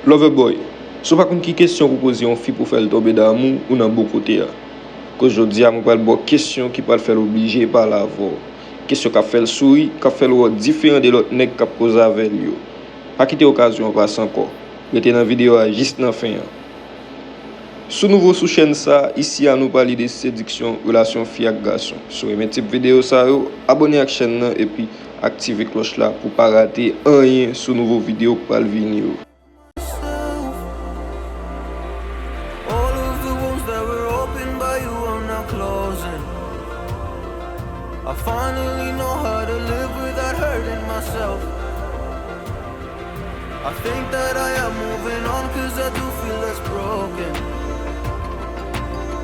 Loverboy, sou pa kon ki kesyon pou pose yon fi pou fèl tombe d'amou ou nan bon kote ya. Kojodi a mou pal bo kesyon ki pal fèl oblige par la avò. Kesyon ka fèl souri, ka fèl wò diferent de lot nek ka pose avèl yo. Pa kite okasyon pas anko. Rete nan video a jist nan fin ya. Sou nouvo sou chen sa, isi a nou pali de sédiksyon, relasyon fi ak gason. Sou remen tip video sa yo, abone ak chen nan epi aktive kloch la pou pa rate anyen sou nouvo video pal vini yo. I finally know how to live without hurting myself. I think that I am moving on cause I do feel less broken.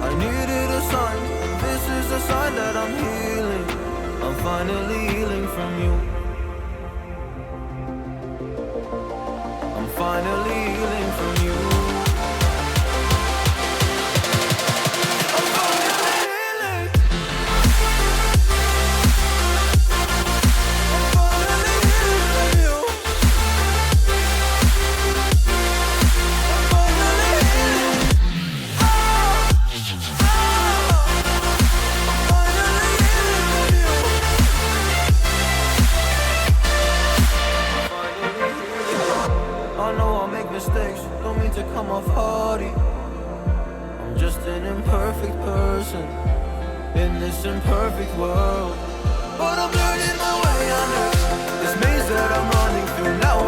I needed a sign, this is a sign that I'm healing. I'm finally healing from you. I'm finally healing from you. Mistakes, don't mean to come off hardy. I'm just an imperfect person in this imperfect world. But I'm learning my way under this maze that I'm running through now.